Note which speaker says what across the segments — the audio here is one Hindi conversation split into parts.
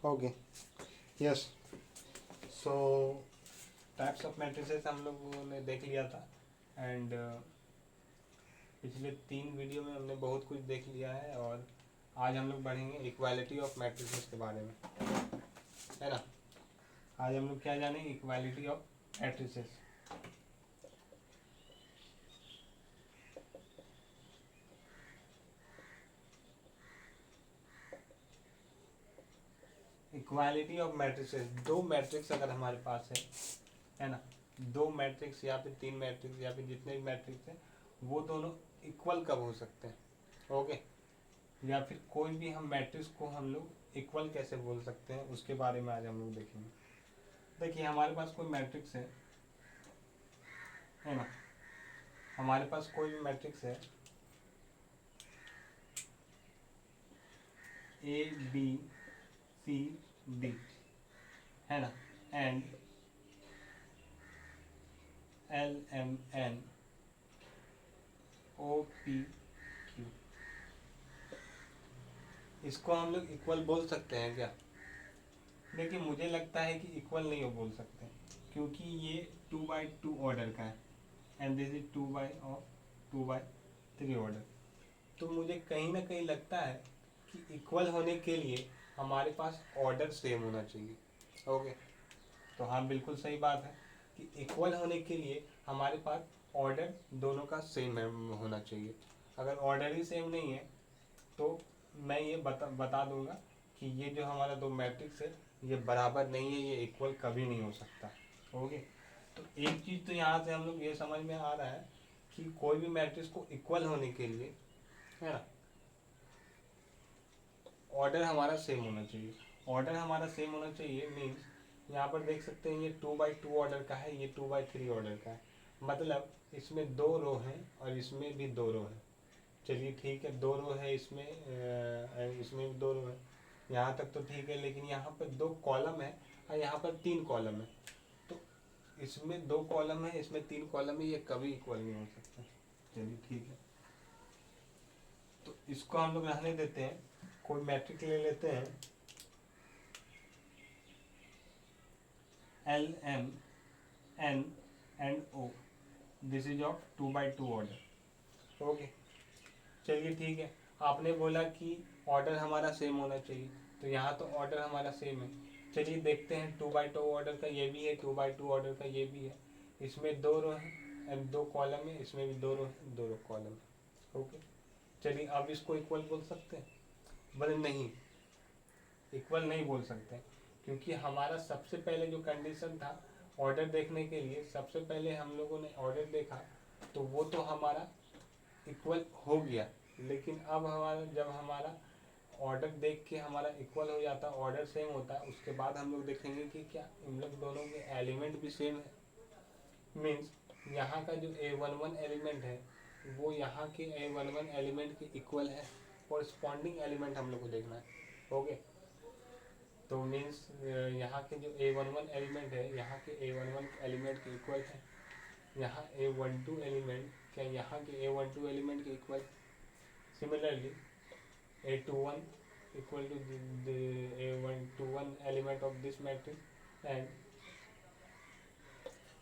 Speaker 1: Okay, yes. So types of matrices हम लोगों ने देख लिया था। एंड पिछले 3 वीडियो में हमने बहुत कुछ देख लिया है, और आज हम लोग बढ़ेंगे इक्वालिटी ऑफ मैट्रिसेस के बारे में, है ना। आज हम लोग क्या जानेंगे, equality of matrices. Equality of matrices, दो मैट्रिक्स अगर हमारे पास है ना, दो मैट्रिक्स या फिर 3 मैट्रिक्स या फिर जितने भी मैट्रिक्स हैं, वो दोनों इक्वल कब हो सकते हैं। ओके, या फिर कोई भी हम मैट्रिक्स को हम लोग इक्वल कैसे बोल सकते हैं, उसके बारे में आज हम लोग देखेंगे। देखिए, हमारे पास कोई मैट्रिक्स है ना, हमारे पास कोई भी मैट्रिक्स है ए बी सी डी, है ना, and L M N O P Q. इसको हम लोग इक्वल बोल सकते हैं क्या? देखिए, मुझे लगता है कि इक्वल नहीं हो बोल सकते, क्योंकि ये 2x2 ऑर्डर का है and this is 2x3 order. तो मुझे कहीं ना कहीं लगता है कि इक्वल होने के लिए हमारे पास ऑर्डर सेम होना चाहिए। ओके, तो हाँ, बिल्कुल सही बात है कि इक्वल होने के लिए हमारे पास ऑर्डर दोनों का सेम होना चाहिए। अगर ऑर्डर ही सेम नहीं है तो मैं ये बता दूंगा कि ये जो हमारा दो मैट्रिक्स है ये बराबर नहीं है, ये इक्वल कभी नहीं हो सकता। ओके, तो एक चीज़ तो यहाँ से हम लोग ये समझ में आ रहा है कि कोई भी मैट्रिक्स को इक्वल होने के लिए, है ना, ऑर्डर हमारा सेम होना चाहिए। ऑर्डर हमारा सेम होना चाहिए मीन्स, यहाँ पर देख सकते हैं ये 2x2 ऑर्डर का है, ये 2x3 ऑर्डर का है। मतलब इसमें 2 रो हैं और इसमें भी 2 रो है। चलिए ठीक है, 2 रो है इसमें, इसमें भी 2 रो है, यहाँ तक तो ठीक है। लेकिन यहाँ पर 2 कॉलम है और यहाँ पर 3 कॉलम है। तो इसमें 2 कॉलम है, इसमें 3 कॉलम है, ये कभी इक्वल नहीं हो सकता। चलिए ठीक है, तो इसको हम लोग रहने देते हैं। कोई मैट्रिक ले लेते हैं L M N and O, this is of 2x2 order. Okay, चलिए ठीक है। आपने बोला कि ऑर्डर हमारा सेम होना चाहिए, तो यहाँ तो ऑर्डर हमारा सेम है। चलिए देखते हैं, 2x2 ऑर्डर का ये भी है, 2x2 ऑर्डर का ये भी है। इसमें 2 रो है एंड 2 कॉलम है, इसमें भी 2 रो है, 2 कॉलम है। ओके, चलिए अब इसको इक्वल बोल सकते हैं? बोले नहीं, इक्वल नहीं बोल सकते, क्योंकि हमारा सबसे पहले जो कंडीशन था ऑर्डर देखने के लिए, सबसे पहले हम लोगों ने ऑर्डर देखा तो वो तो हमारा इक्वल हो गया। लेकिन अब हमारा, जब हमारा ऑर्डर देख के हमारा इक्वल हो जाता, ऑर्डर सेम होता है, उसके बाद हम लोग देखेंगे कि क्या इन लोग दोनों के एलिमेंट भी सेम है। मीन्स यहाँ का जो A11 एलिमेंट है वो यहाँ के A11 एलिमेंट के इक्वल है, कॉरस्पॉन्डिंग एलिमेंट हम लोग को देखना है। ओके, तो मीन्स यहाँ के जो A11 एलिमेंट है यहाँ के A11 एलिमेंट के इक्वल है, यहाँ A12 एलिमेंट क्या यहाँ के A12 एलिमेंट के equal. Similarly A21 equal to the A121 element of this matrix and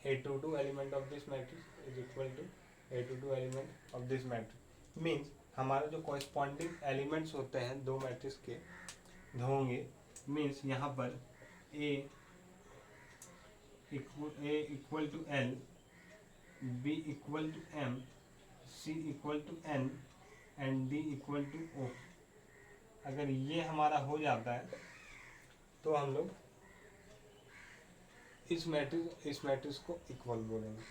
Speaker 1: A22 element of this matrix is equal to A22 element of this matrix। Means हमारा जो कॉरस्पॉन्डिंग एलिमेंट्स होते हैं दो मैट्रिक्स के होंगे, मीन्स यहाँ पर A equal to L, B equal to M, C equal to N and D equal to O। अगर ये हमारा हो जाता है तो हम लोग इस मैट्रिक्स को इक्वल बोलेंगे।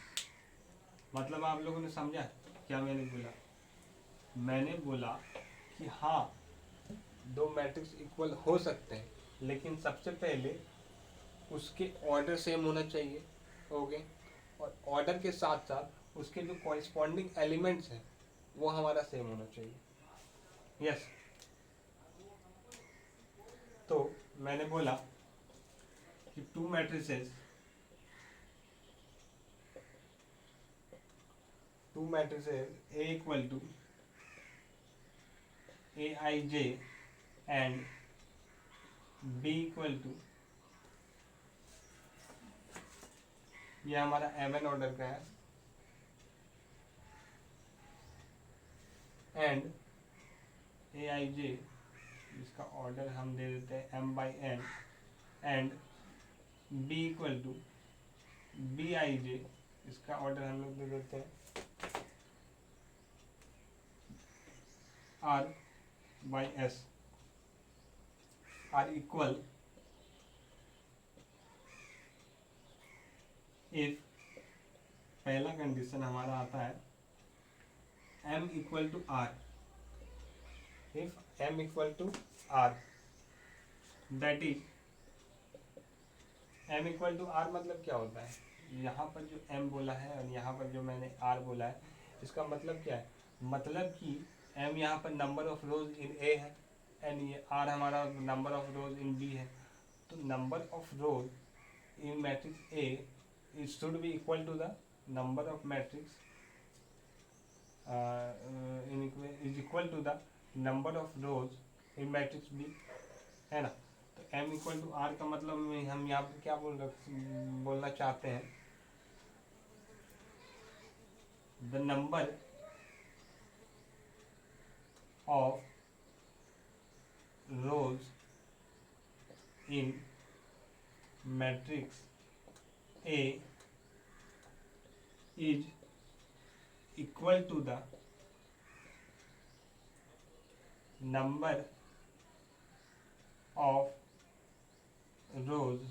Speaker 1: मतलब आप लोगों ने समझा क्या मैंने बोला? मैंने बोला कि हाँ, दो मैट्रिक्स इक्वल हो सकते हैं, लेकिन सबसे पहले उसके ऑर्डर सेम होना चाहिए। ओके, और ऑर्डर के साथ साथ उसके जो कॉरस्पॉन्डिंग एलिमेंट्स हैं वो हमारा सेम होना चाहिए। यस, तो मैंने बोला कि two matrices A equal to Aij and B equal to, ये हमारा एवन ऑर्डर का है, एंड ए आई जे, इसका ऑर्डर हम दे देते हैं M by N, and B equal to B I J, इसका ऑर्डर हम लोग दे देते हैं R by S, R equal if, पहला कंडीशन हमारा आता है m equal to R, if m equal to R, that is, m equal to R मतलब क्या होता है, यहाँ पर जो m बोला है और यहाँ पर जो मैंने r बोला है, इसका मतलब क्या है, मतलब कि m यहाँ पर number of rose in a है, एंड ये r हमारा number of rose in b है, तो number of rose in matrix a it should be equal to the number of matrix is equal to the number of rows in matrix B, है ना। तो m इक्वल टू आर का मतलब हम यहाँ पे क्या बोलना चाहते हैं, the number of rose in matrix A is equal to the number of rows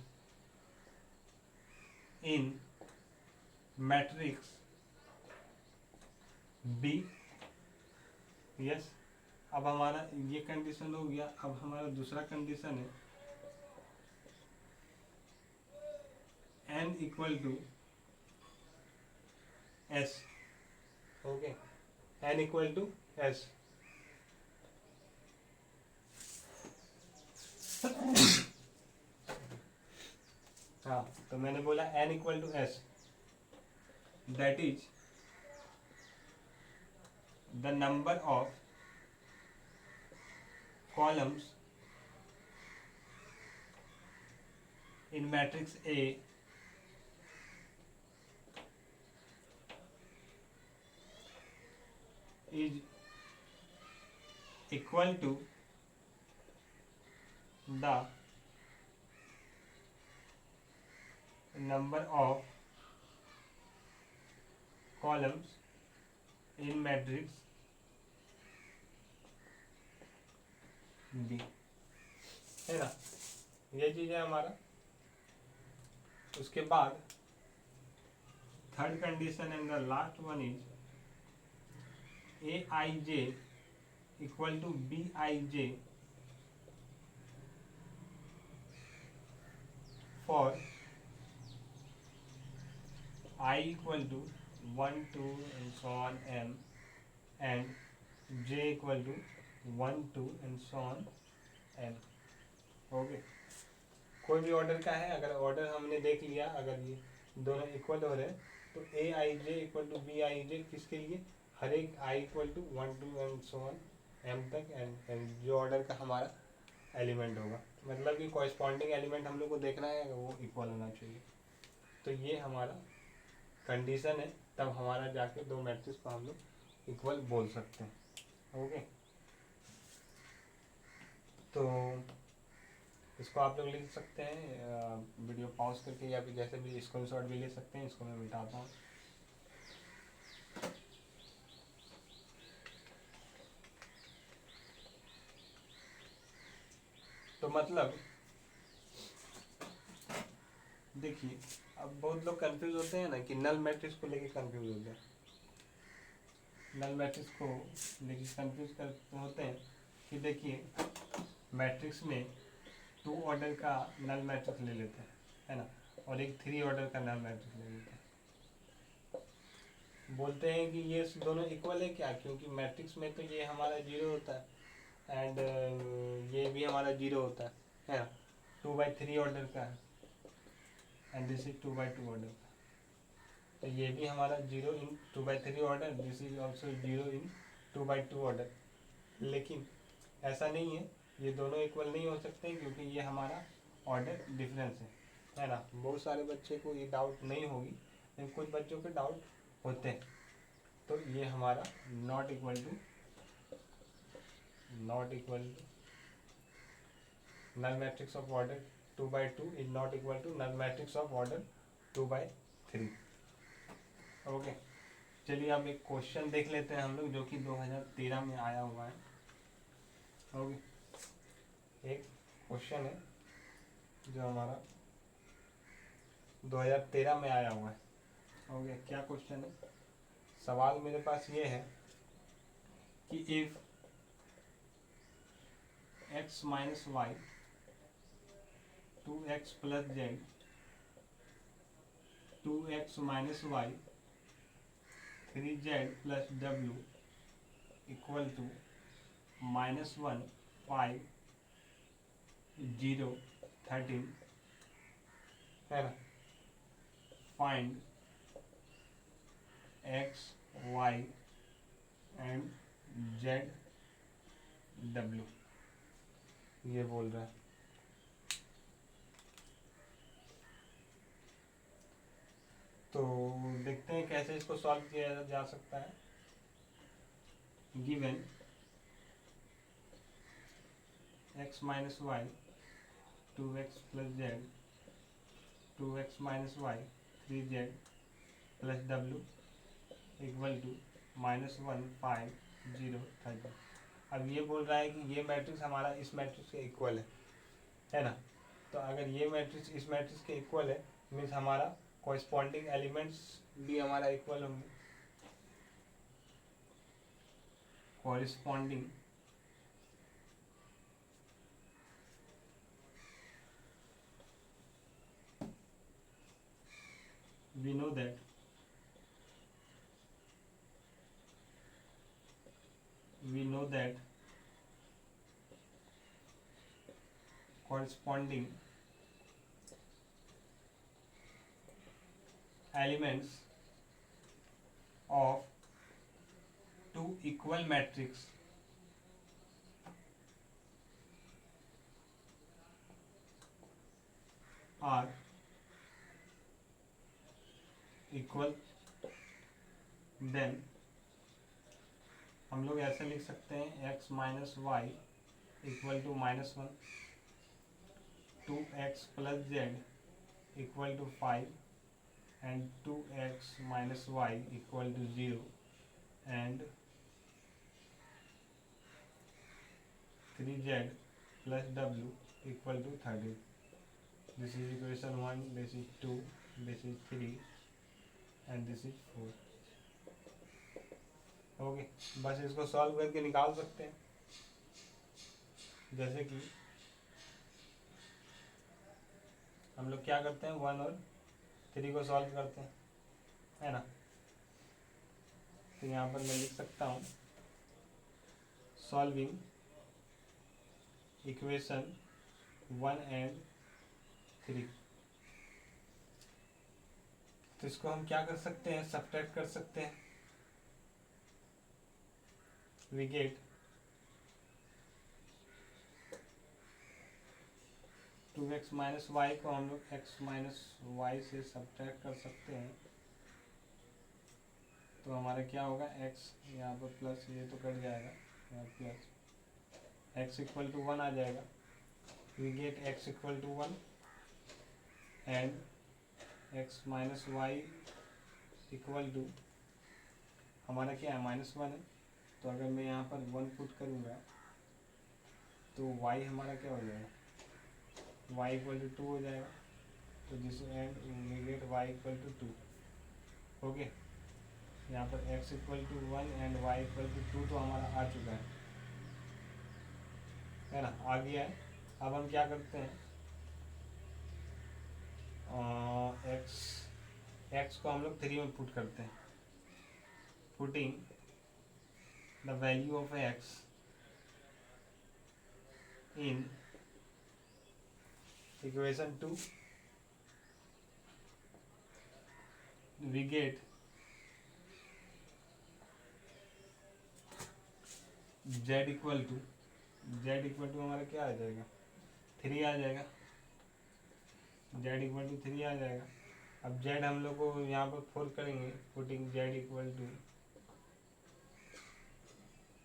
Speaker 1: in matrix B. Yes, अब हमारा ये कंडीशन हो गया। अब हमारा दूसरा कंडीशन है n equal to s, okay, n equal to s, हाँ, तो मैंने बोला n equal to s, that is the number of columns in matrix A is equal to the number of columns in matrix B, है ना, ये चीज है हमारा। उसके बाद third condition and the last one is A I J equal to B I J for I इक्वल to 1 2 and so on m and j equal to 1 2 and so on n, okay. कोई भी ऑर्डर का है, अगर ऑर्डर हमने देख लिया, अगर ये दोनों इक्वल हो रहे हैं तो A I J equal to B I J किसके लिए, हर एक I equal to 1 2 and so on M तक, एंड जो ऑर्डर का हमारा एलिमेंट होगा, मतलब कि कॉरेस्पॉन्डिंग एलिमेंट हम लोग को देखना है वो इक्वल होना चाहिए। तो ये हमारा कंडीशन है, तब हमारा जाके दो मैट्रिक्स को हम लोग इक्वल बोल सकते हैं, ओके। तो इसको आप लोग लिख सकते हैं वीडियो पॉज करके, या फिर जैसे भी स्क्रीनशॉट भी ले सकते हैं। इसको मैं मिटाता हूँ। तो मतलब देखिए, अब बहुत लोग कंफ्यूज होते हैं ना कि नल मैट्रिक्स को लेके कंफ्यूज होते हैं, नल मैट्रिक्स को लेके कंफ्यूज करते होते हैं कि देखिए मैट्रिक्स में 2 ऑर्डर का नल मैट्रिक्स ले लेते हैं, है ना, और एक 3 ऑर्डर का नल मैट्रिक्स ले लेते हैं। बोलते हैं कि ये दोनों इक्वल है, क्या, क्योंकि मैट्रिक्स में तो ये हमारा 0 होता है एंड ये भी हमारा 0 होता है ना, 2/3 ऑर्डर का है एंड दिस इज 2/2 ऑर्डर का, तो ये भी हमारा 0 इन 2/3 order, this is also 0 in 2/2 order. लेकिन ऐसा नहीं है ये दोनों इक्वल नहीं हो सकते क्योंकि ये हमारा ऑर्डर डिफरेंस है ना। बहुत सारे बच्चे को ये डाउट नहीं होगी, लेकिन कुछ बच्चों के डाउट होते हैं। तो ये हमारा not equal to null matrix of order 2/2 is not equal to null matrix of order 2/3। Okay, चलिए अब एक क्वेश्चन देख लेते हैं हम लोग, जो कि 2013 में आया हुआ है। ओके, एक क्वेश्चन है जो हमारा 2013 में आया हुआ है। ओके, क्या क्वेश्चन है? सवाल मेरे पास ये है कि if x minus Y 2x plus Z 2x minus Y 3z plus w equal to -1 5 0 13 है ना। Find x y and z w, ये बोल रहा है। तो देखते हैं कैसे इसको सॉल्व किया जा सकता है। Given x minus Y 2x plus Z 2x minus Y 3z plus w equal to -1 5 0 13। अब ये बोल रहा है कि ये मैट्रिक्स हमारा इस मैट्रिक्स के इक्वल है ना। तो अगर ये मैट्रिक्स इस मैट्रिक्स के इक्वल है, मीन्स हमारा कॉरेस्पॉन्डिंग एलिमेंट्स भी हमारा इक्वल होंगे। Corresponding we know that corresponding elements of two equal matrix are equal, then हम लोग ऐसे लिख सकते हैं x minus Y equal to -1 2x plus Z equal to 5 and 2x minus y equal to 0 and 3z plus w equal to 13. This is equation 1, this is 2, this is 3 and this is 4. Okay, बस इसको सॉल्व करके निकाल सकते हैं। जैसे कि हम लोग क्या करते हैं, 1 और 3 को सॉल्व करते हैं, है ना। तो यहाँ पर मैं लिख सकता हूँ सॉल्विंग इक्वेशन 1 एंड 3। तो इसको हम क्या कर सकते हैं, सब्ट्रैक्ट कर सकते हैं। We get 2x minus Y को हम लोग x माइनस वाई से सब्ट्रैक्ट कर सकते हैं। तो हमारा क्या होगा, x यहाँ पर प्लस, ये तो कट जाएगा, यहाँ प्लस x इक्वल टू 1 आ जाएगा। We get x equal to 1 and x minus Y equal to हमारा क्या है, -1 है। तो अगर मैं यहाँ पर 1 पुट करूँगा तो y हमारा क्या हो जाएगा, y इक्वल टू 2 हो जाएगा। तो this and we get y equal to 2। Okay, यहाँ पर x equal to 1 and y equal to 2 तो हमारा आ चुका है ना, आ गया है। अब हम क्या करते हैं, x को हम लोग 3 में पुट करते हैं। Putting the value of x in equation 2 we get z equal to Z equal to हमारा क्या आ जाएगा, 3 आ जाएगा, जेड इक्वल टू 3 आ जाएगा। अब जेड हम लोग को यहाँ पर 4 करेंगे, putting Z equal to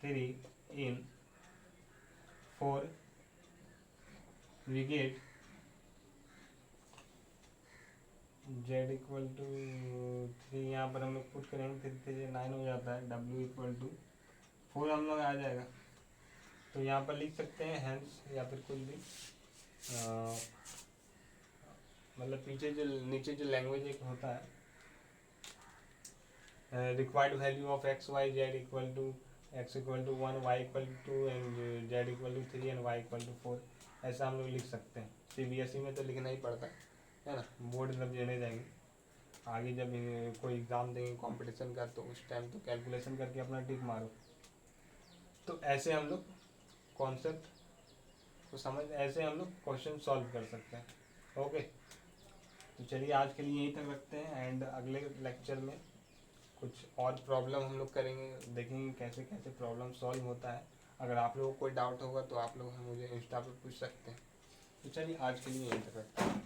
Speaker 1: 3 in 4 we get Z equal to 3, यहाँ पर हम लोग पुट करेंगे 3 3 9 हो जाता है, डब्ल्यू इक्वल टू 4 हम लोग आ जाएगा। तो यहाँ पर लिख सकते हैं हैंस या फिर कुछ भी मतलब पीछे जो नीचे जो लैंग्वेज एक होता है, required value of X Y Z equal to X equal to 1 Y equal to and Z equal to 3 and Y equal to 4, ऐसा हम लोग लिख सकते हैं। सीबीएसई में तो लिखना ही पड़ता है ना, बोर्ड जब देने जाएंगे आगे, जब कोई एग्ज़ाम देंगे कंपटीशन का, तो उस टाइम तो कैलकुलेशन करके अपना टिक मारो। तो ऐसे हम लोग कॉन्सेप्ट को समझ, ऐसे हम लोग क्वेश्चन सॉल्व कर सकते हैं। ओके, तो चलिए आज के लिए यहीं तक रखते हैं, एंड अगले लेक्चर में कुछ और प्रॉब्लम हम लोग करेंगे, देखेंगे कैसे कैसे प्रॉब्लम सॉल्व होता है। अगर आप लोगों को कोई डाउट होगा तो आप लोग मुझे इंस्टा पर पूछ सकते हैं। तो चलिए आज के लिए यहीं तक रखते हैं।